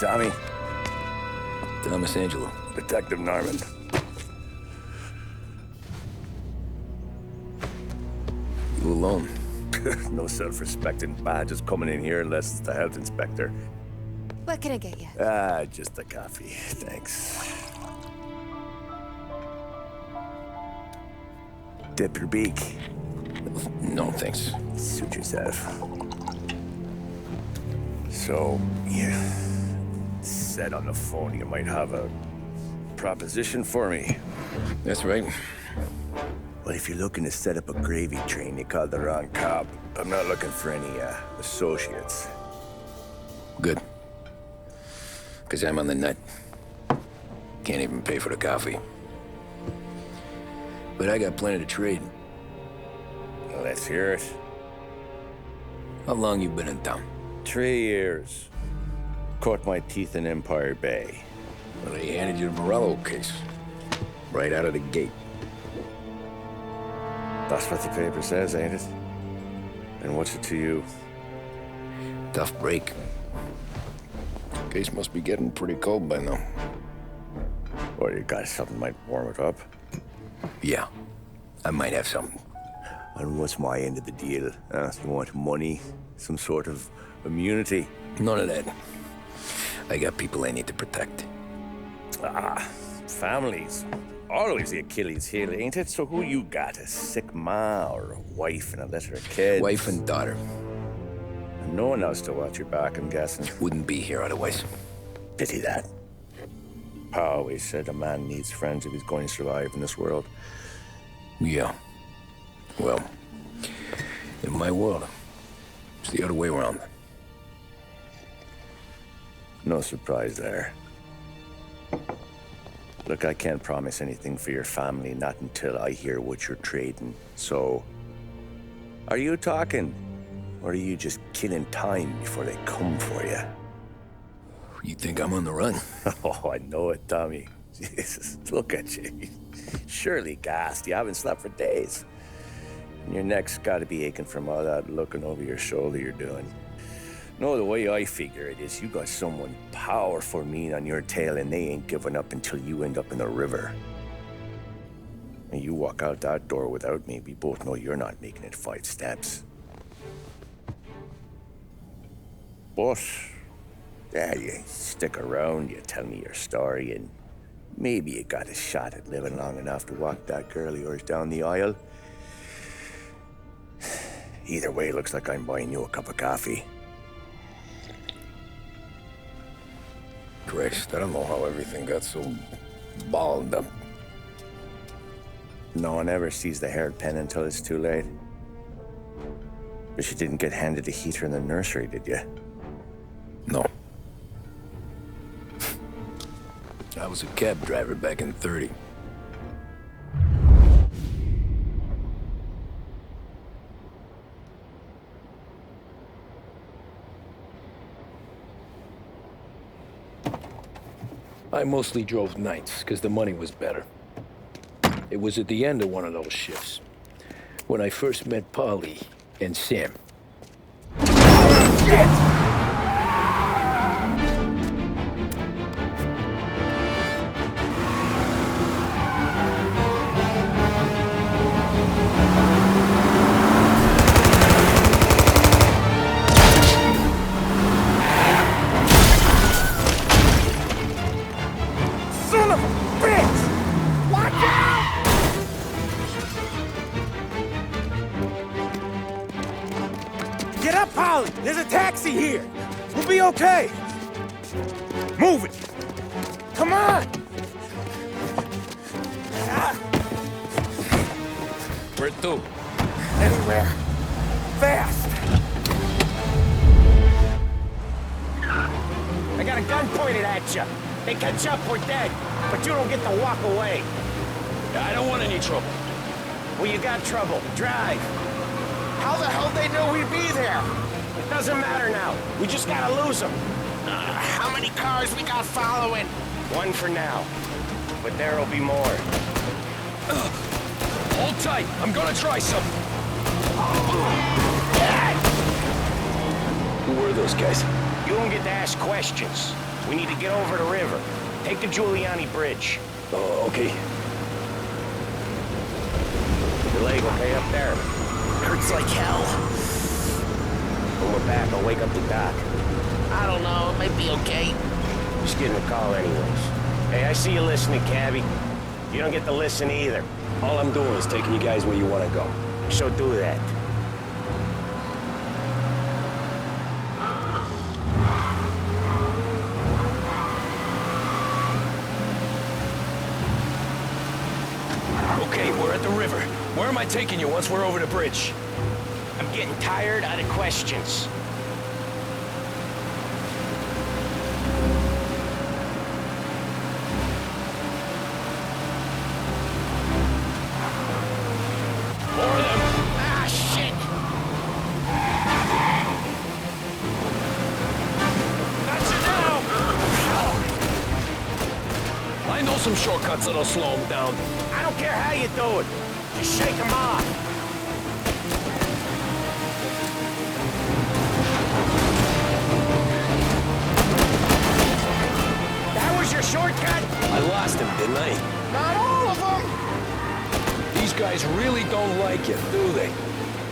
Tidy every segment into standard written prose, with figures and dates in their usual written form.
Tommy. Thomas Angelo. Detective Norman. You alone? No self-respecting badges coming in here unless it's the health inspector. What can I get you? Just a coffee, thanks. Dip your beak. No, thanks. Suit yourself. So, you said on the phone you might have a proposition for me. That's right. Well, if you're looking to set up a gravy train, you called the wrong cop. I'm not looking for any, associates. Good. Because I'm on the nut. Can't even pay for the coffee. But I got plenty to trade. Well, let's hear it. How long you been in town? 3 years. Caught my teeth in Empire Bay. Well, they handed you the Morello case. Right out of the gate. That's what the paper says, ain't it? And what's it to you? Tough break. Case must be getting pretty cold by now. Or you got something might warm it up? Yeah, I might have something. And what's my end of the deal? You want money? Some sort of immunity? None of that. I got people I need to protect. Families. Always the Achilles heel, ain't it? So who you got? A sick ma or a wife and a litter of kids? Wife and daughter. And no one else to watch your back, I'm guessing. Wouldn't be here otherwise. Pity that. Pa always said a man needs friends if he's going to survive in this world. Yeah. Well, in my world, it's the other way around. No surprise there. Look, I can't promise anything for your family, not until I hear what you're trading. So, are you talking? Or are you just killing time before they come for you? You think I'm on the run? Oh, I know it, Tommy. Jesus, look at you. Surely gassed. You haven't slept for days. And your neck's got to be aching from all that looking over your shoulder you're doing. No, the way I figure it is you got someone powerful mean on your tail and they ain't giving up until you end up in the river. And you walk out that door without me, we both know you're not making it 5 steps. But, yeah, you stick around, you tell me your story, and maybe you got a shot at living long enough to walk that girl of yours down the aisle. Either way, it looks like I'm buying you a cup of coffee. Christ, I don't know how everything got so balled up. No one ever sees the haired pen until it's too late. But you didn't get handed a heater in the nursery, did you? No. I was a cab driver back in '30. I mostly drove nights, because the money was better. It was at the end of one of those shifts, when I first met Polly and Sam. Shit! Get up, Polly! There's a taxi here! We'll be okay! Move it! Come on! Where to? Anywhere. Fast! I got a gun pointed at you. They catch up, we're dead. But you don't get to walk away. I don't want any trouble. Well, you got trouble. Drive. How the hell they know we'd be there? It doesn't matter now. We just gotta lose them. How many cars we got following? One for now. But there'll be more. Hold tight. I'm gonna try something. Who were those guys? You don't get to ask questions. We need to get over the river. Take the Giuliani Bridge. Oh, okay. Your leg okay up there? Hurts like hell. When we're back, I'll wake up the doc. I don't know, it might be okay. Just getting a call anyways. Hey, I see you listening, Cabby. You don't get to listen either. All I'm doing is taking you guys where you want to go. So do that. Okay, we're at the river. Where am I taking you once we're over the bridge? I'm getting tired of the questions. More of them. Ah, shit! I know some shortcuts that'll slow them down. I don't care how you do it. Just shake them off. That was your shortcut? I lost him, didn't I? Not all of them! These guys really don't like you, do they?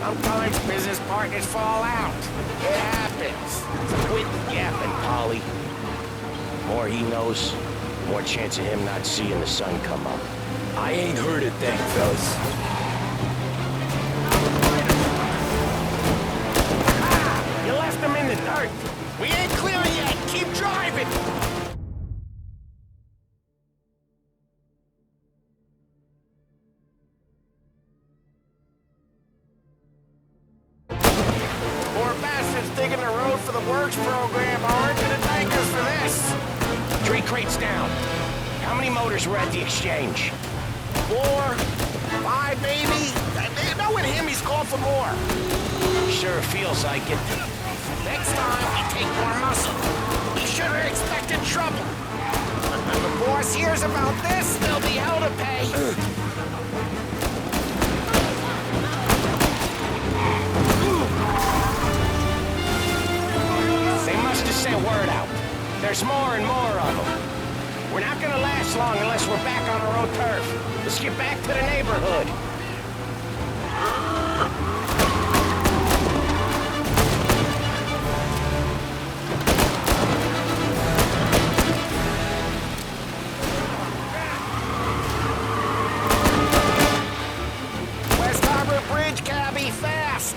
Sometimes business partners fall out. It happens. Quit yapping, Polly. More he knows, more chance of him not seeing the sun come up. I ain't heard a thing, fellas. You left him in the dirt. We ain't clear yet! Keep driving! Poor bastards digging the road for the works program aren't gonna thank us for this! 3 crates down. How many motors were at the exchange? 4, 5 maybe? You know with him he's called for more. Sure feels like it. Next time we take more muscle. We should have expected trouble. When the boss hears about this, there'll be hell to pay. They must have sent word out. There's more and more of them. We're not gonna last long unless we're back on our own turf. Let's get back to the neighborhood. West Harbor Bridge, cabby, fast!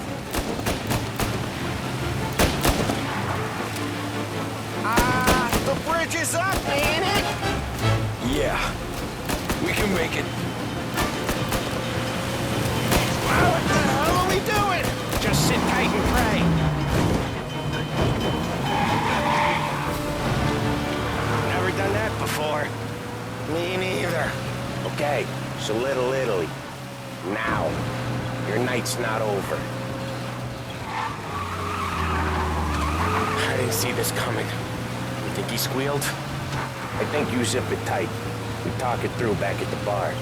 The bridge is up, ain't it? Yeah, we can make it. Well, what the hell are we doing? Just sit tight and pray. Never done that before. Me neither. Okay, so Little Italy. Now. Your night's not over. I didn't see this coming. You think he squealed? I think you zip it tight. We talk it through back at the bar.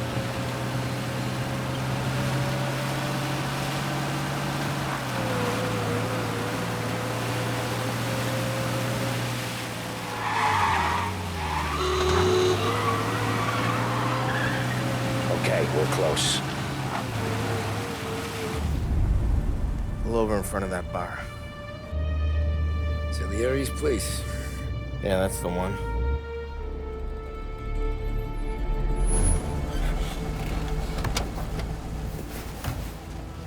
Okay, we're close. Pull over in front of that bar. Salieri's place. Yeah, that's the one.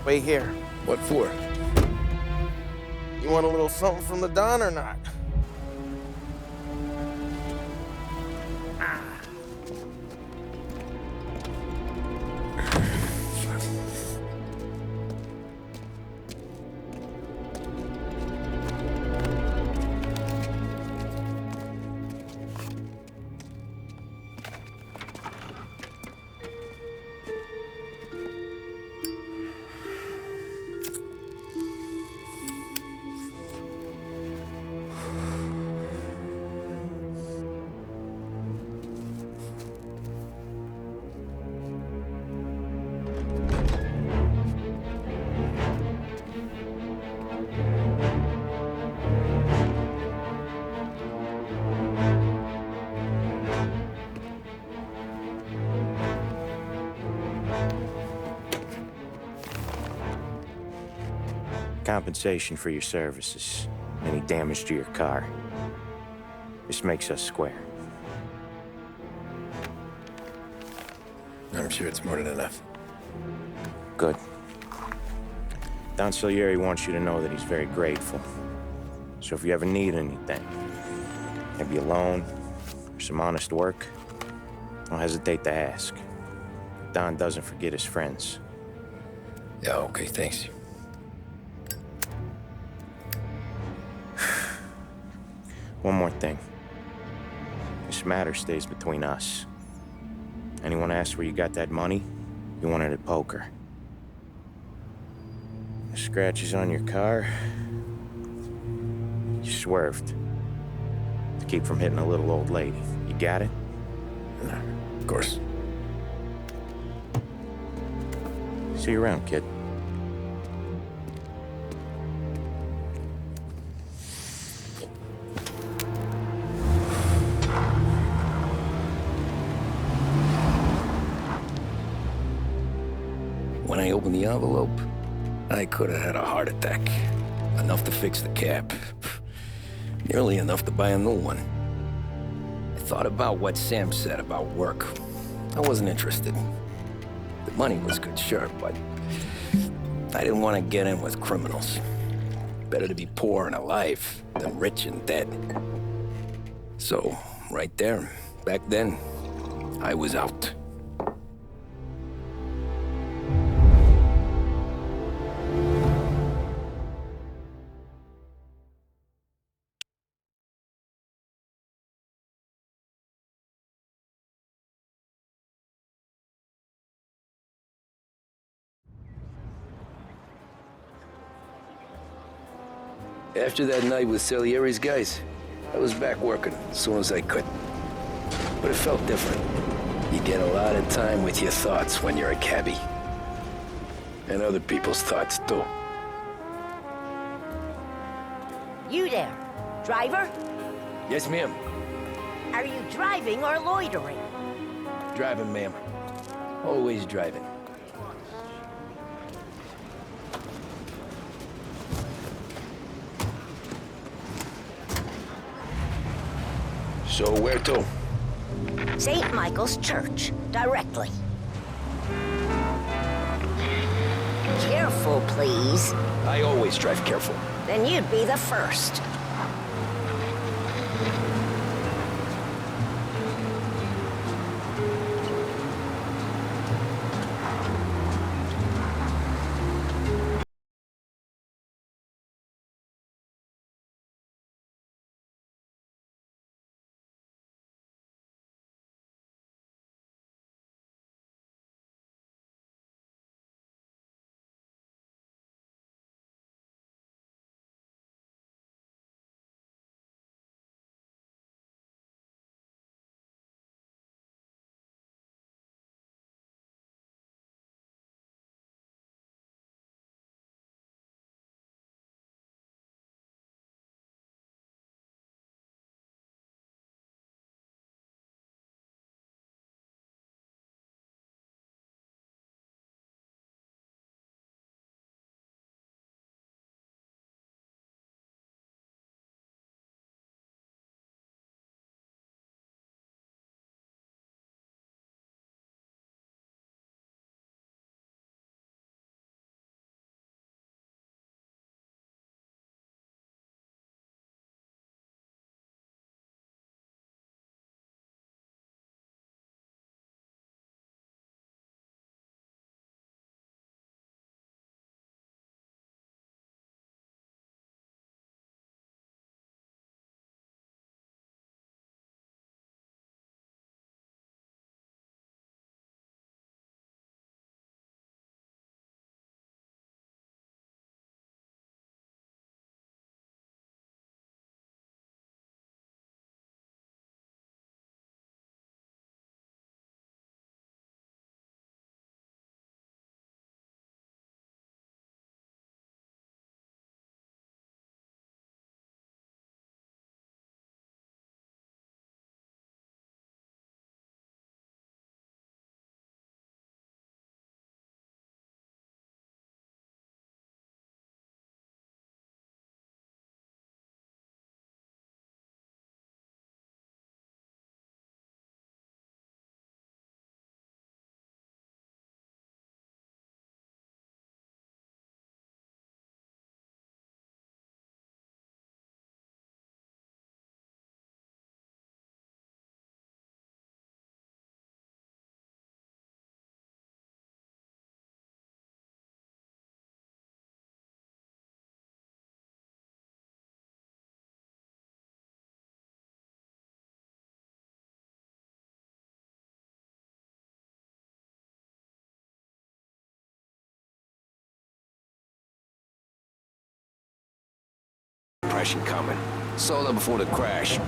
Wait here. What for? You want a little something from the Don or not? compensation for your services, any damage to your car. This makes us square. I'm sure it's more than enough. Good. Don Salieri wants you to know that he's very grateful. So if you ever need anything, maybe a loan or some honest work, don't hesitate to ask. Don doesn't forget his friends. Yeah, okay, thanks. One more thing. This matter stays between us. Anyone asks where you got that money, you won it at poker. The scratches on your car, you swerved to keep from hitting a little old lady. You got it? Of course. See you around, kid. When I opened the envelope, I could have had a heart attack. Enough to fix the cap. Nearly enough to buy a new one. I thought about what Sam said about work. I wasn't interested. The money was good, sure, but I didn't want to get in with criminals. Better to be poor and alive than rich and dead. So, right there, back then, I was out. After that night with Salieri's guys, I was back working as soon as I could. But it felt different. You get a lot of time with your thoughts when you're a cabbie. And other people's thoughts, too. You there, driver? Yes, ma'am. Are you driving or loitering? Driving, ma'am. Always driving. So where to? St. Michael's Church, directly. Careful, please. I always drive careful. Then you'd be the first. caution coming. Sold up before the crash.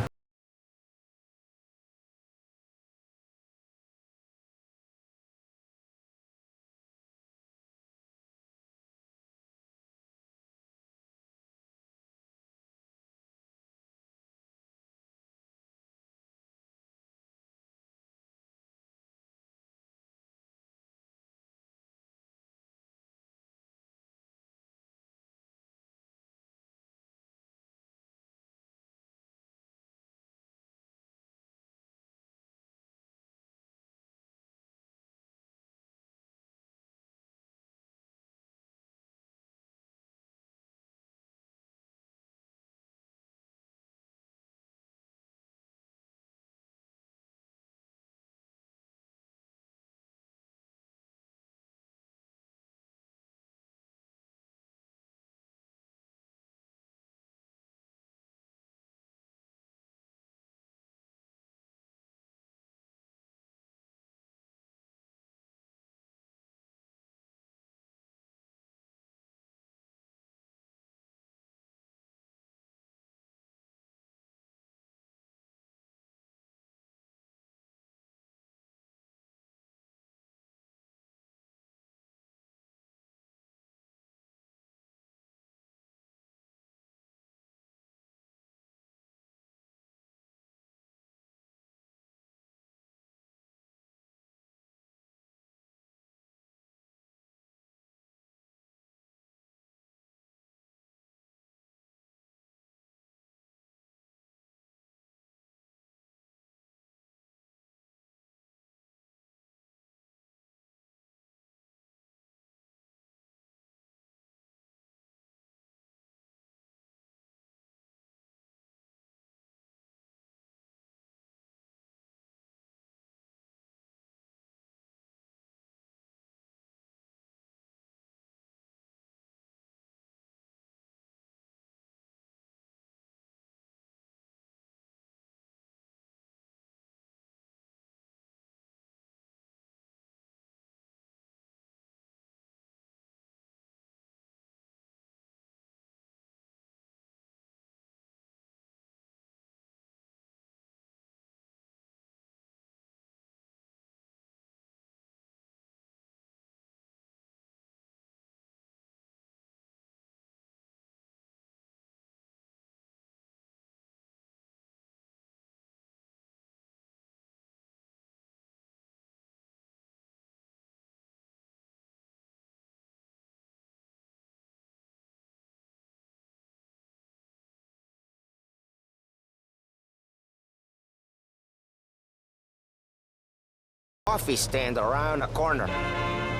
Coffee stand around the corner.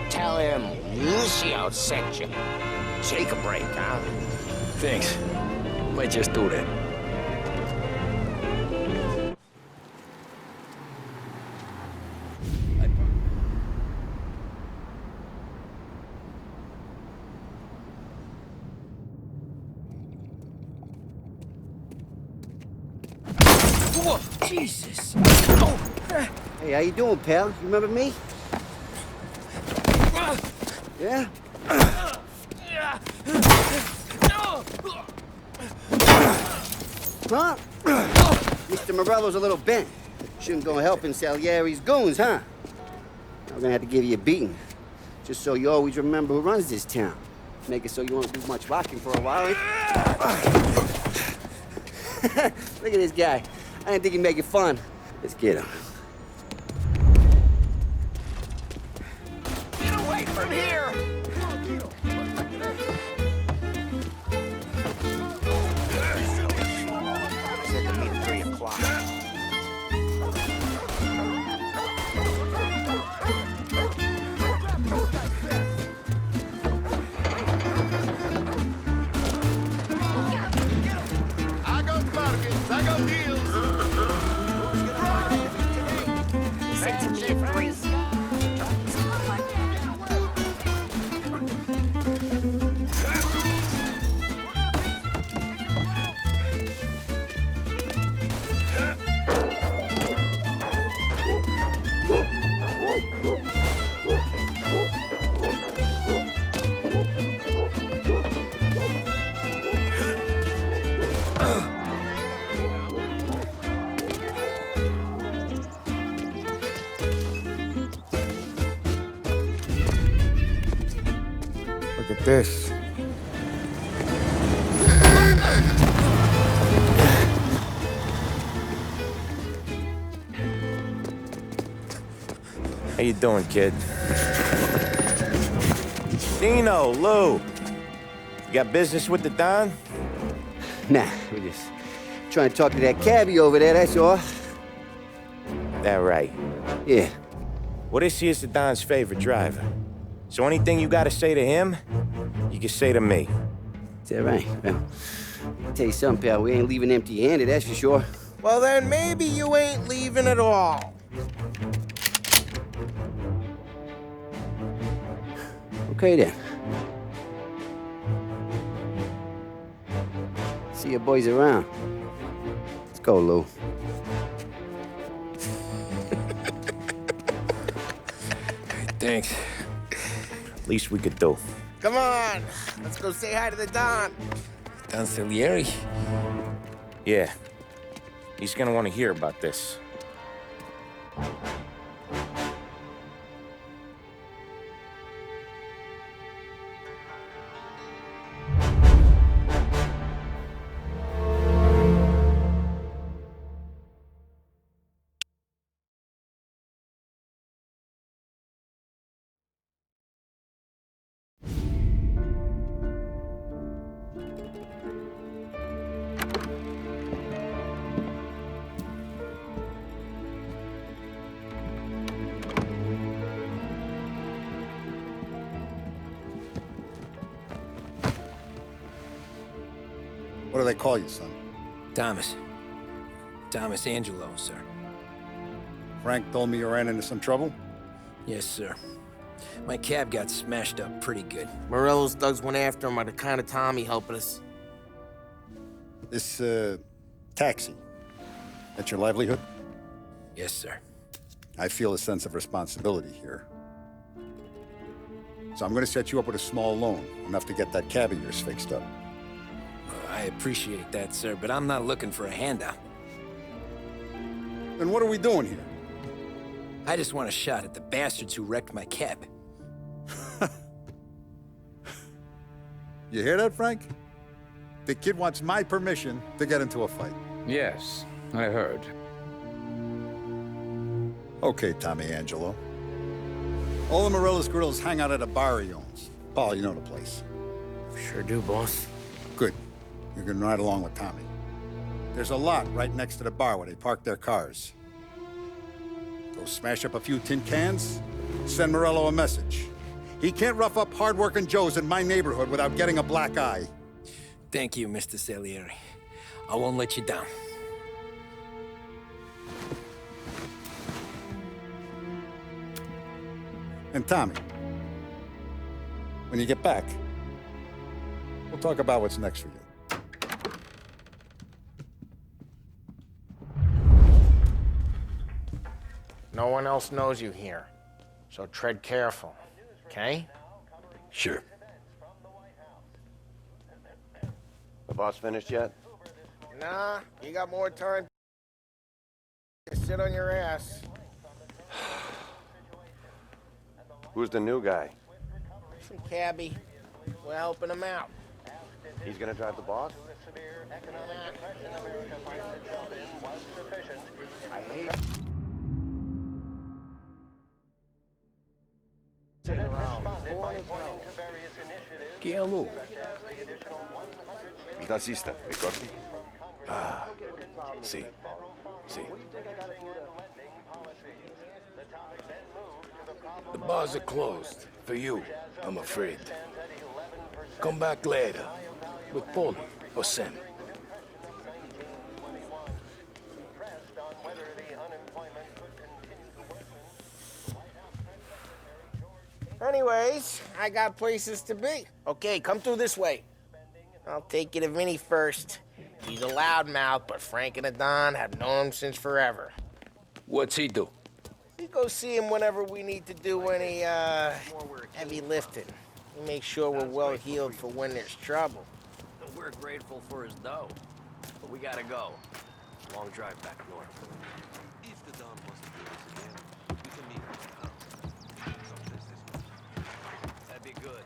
Tell him Lucio sent you. Take a break, huh? Thanks. Might just do that. Whoa, Jesus! Oh. Hey, how you doing, pal? You remember me? Yeah? Huh? Mr. Morello's a little bent. Shouldn't go helping Salieri's goons, huh? I'm gonna have to give you a beating. Just so you always remember who runs this town. Make it so you won't do much rocking for a while, eh? Look at this guy. I didn't think he'd make it fun. Let's get him. Get away from here! Said to meet at 3 o'clock. I got bargains, I got deals. Said to me at 3. Look at this. How you doing, kid? Dino, Lou. You got business with the Don? Nah, we're just trying to talk to that cabbie over there, that's all. That right. Yeah. Well, this here's the Don's favorite driver. So anything you gotta say to him, you can say to me. Is that right? Well, I'll tell you something, pal. We ain't leaving empty-handed, that's for sure. Well, then maybe you ain't leaving at all. Okay, then. See your boys around. Let's go, Lou. Thanks. Least we could do. Come on, let's go say hi to the Don. Don Salieri? Yeah. He's gonna want to hear about this. What do they call you, son? Thomas. Tommy Angelo, sir. Frank told me you ran into some trouble? Yes, sir. My cab got smashed up pretty good. Morello's thugs went after him by the kind of Tommy helping us. This, taxi. That's your livelihood? Yes, sir. I feel a sense of responsibility here. So I'm gonna set you up with a small loan, enough to get that cab of yours fixed up. I appreciate that, sir, but I'm not looking for a handout. Then what are we doing here? I just want a shot at the bastards who wrecked my cab. You hear that, Frank? The kid wants my permission to get into a fight. Yes, I heard. Okay, Tommy Angelo. All the Morello's girls hang out at a bar he owns. Paul, you know the place. Sure do, boss. Good. You can ride along with Tommy. There's a lot right next to the bar where they park their cars. Go smash up a few tin cans, send Morello a message. He can't rough up hard-working Joes in my neighborhood without getting a black eye. Thank you, Mr. Salieri. I won't let you down. And Tommy, when you get back, we'll talk about what's next for you. No one else knows you here, so tread careful, okay? Sure. The boss finished yet? Nah, you got more time to sit on your ass. Who's the new guy? Some cabbie. We're helping him out. He's gonna drive the boss? I hate... Chi è lui? Il nazista, ricordi? Ah, sì, sì. The bars are closed. For you, I'm afraid. Come back later. With Paulie or Sam. Anyways, I got places to be. Okay, come through this way. I'll take you to Vinny first. He's a loudmouth, but Frank and the Don have known him since forever. What's he do? We go see him whenever we need to do any, heavy lifting. We make sure we're well heeled for when there's trouble. We're grateful for his dough. but we gotta go. Long drive back north. If the Don wants to do this again, we can meet at the house. Some business. That'd be good.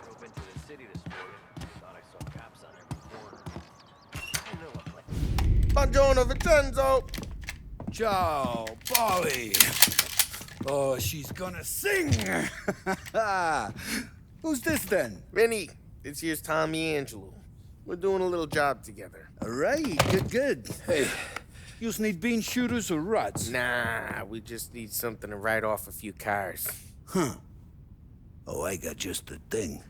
Drove into the city this morning. Thought I saw cops on every corner. I know a place. Buongiorno, Vincenzo. Ciao, Polly. Oh, she's gonna sing. Who's this then? Vinny, this here's Tommy Angelo. We're doing a little job together. All right, good. Hey, you need bean shooters or rods? Nah, we just need something to write off a few cars. Huh. Oh, I got just the thing.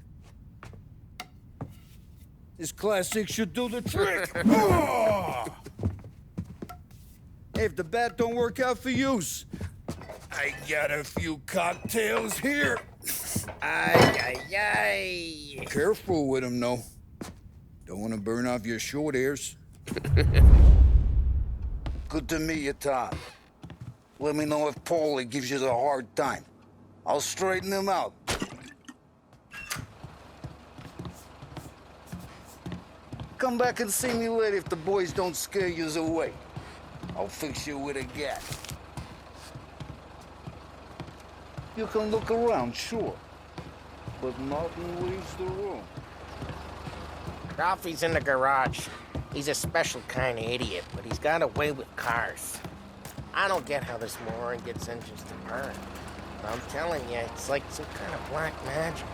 This classic should do the trick. Oh! Hey, if the bat don't work out for yous, I got a few cocktails here. Ay, ay, ay. Careful with them, though. Don't want to burn off your short hairs. Good to meet you, Tom. Let me know if Paulie gives you a hard time. I'll straighten him out. Come back and see me later if the boys don't scare yous away. I'll fix you with a gat. You can look around, sure. But Martin leaves the room. Ralphie's in the garage. He's a special kind of idiot, but he's got a way with cars. I don't get how this moron gets engines to burn. But I'm telling you, it's like some kind of black magic.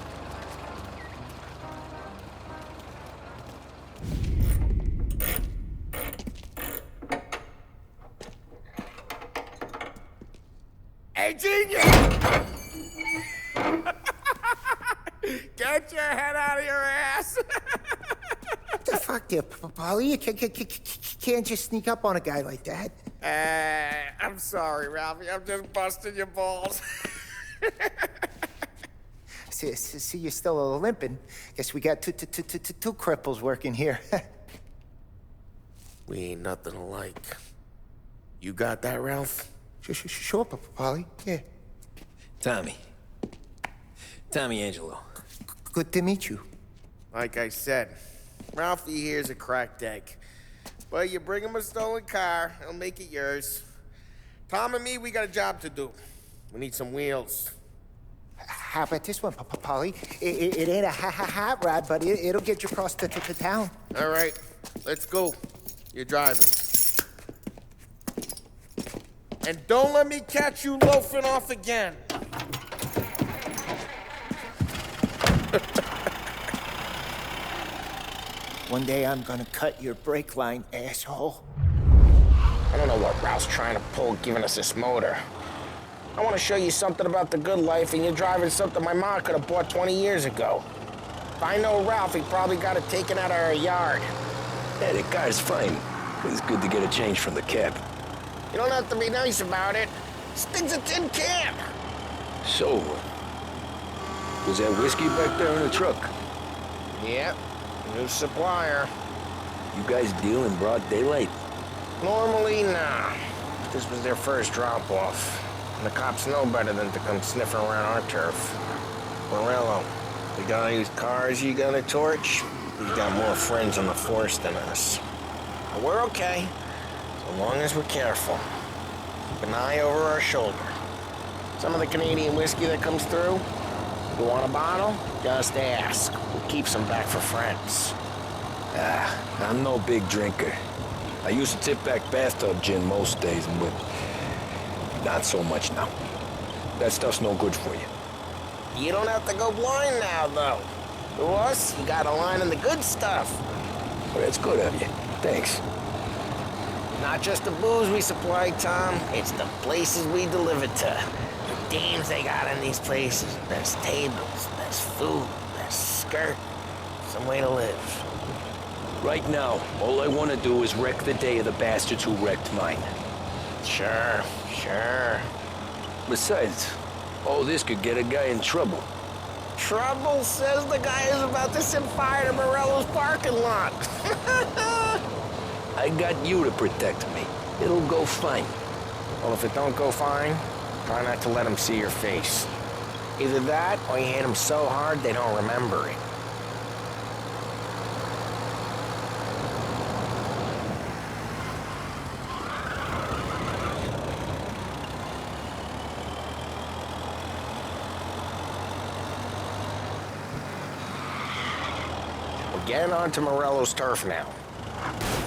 Hey, genius! Get your head out of your ass! What the fuck there, Polly? You can't just sneak up on a guy like that. I'm sorry, Ralphie. I'm just busting your balls. See, you're still limping. Guess we got two cripples working here. We ain't nothing alike. You got that, Ralph? Sure, Polly. Yeah. Tommy Angelo. Good to meet you. Like I said, Ralphie here's a cracked egg. Well, you bring him a stolen car, he'll make it yours. Tom and me, we got a job to do. We need some wheels. How about this one, Polly? It ain't a hot rod, but it'll get you across to town. All right, let's go. You're driving. And don't let me catch you loafing off again. One day I'm gonna cut your brake line, asshole. I don't know what Ralph's trying to pull giving us this motor. I want to show you something about the good life, and you're driving something my mom could have bought 20 years ago. If I know Ralph, he probably got it taken out of our yard. Yeah, the car's fine. It's good to get a change from the cab. You don't have to be nice about it. This thing's a tin can. So, was that whiskey back there in the truck? Yep, new supplier. You guys deal in broad daylight? Normally, nah. This was their first drop-off. And the cops know better than to come sniffing around our turf. Morello, the guy whose cars you got a torch, he's got more friends on the force than us. But we're okay, so long as we're careful. Keep an eye over our shoulder. Some of the Canadian whiskey that comes through, you want a bottle? Just ask. We'll keep some back for friends. I'm no big drinker. I used to tip back bathtub gin most days, but not so much now. That stuff's no good for you. You don't have to go blind now, though. To us, you got a line in the good stuff. Well, that's good of you. Thanks. Not just the booze we supply, Tom. It's the places we deliver to. The dames they got in these places. There's tables, there's food, there's skirt. Some way to live. Right now, all I want to do is wreck the day of the bastards who wrecked mine. Sure. Besides, all this could get a guy in trouble. Trouble, says the guy who's about to set fire to Morello's parking lot. I got you to protect me. It'll go fine. Well, if it don't go fine, try not to let them see your face. Either that, or you hit them so hard they don't remember it. We're getting onto Morello's turf now.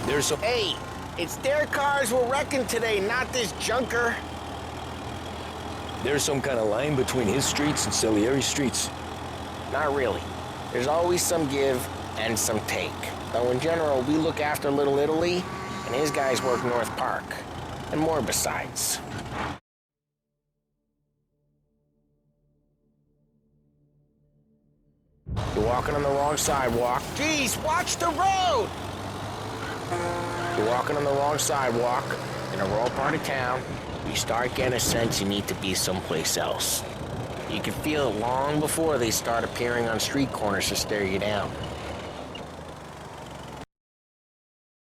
There's some... Hey, it's their cars we're wrecking today, not this junker. There's some kind of line between his streets and Salieri's streets. Not really. There's always some give and some take. Though in general, we look after Little Italy, and his guys work North Park. And more besides. You're walking on the wrong sidewalk. Jeez, watch the road! You're walking on the wrong sidewalk, in a rural part of town. You start getting a sense you need to be someplace else. You can feel it long before they start appearing on street corners to stare you down.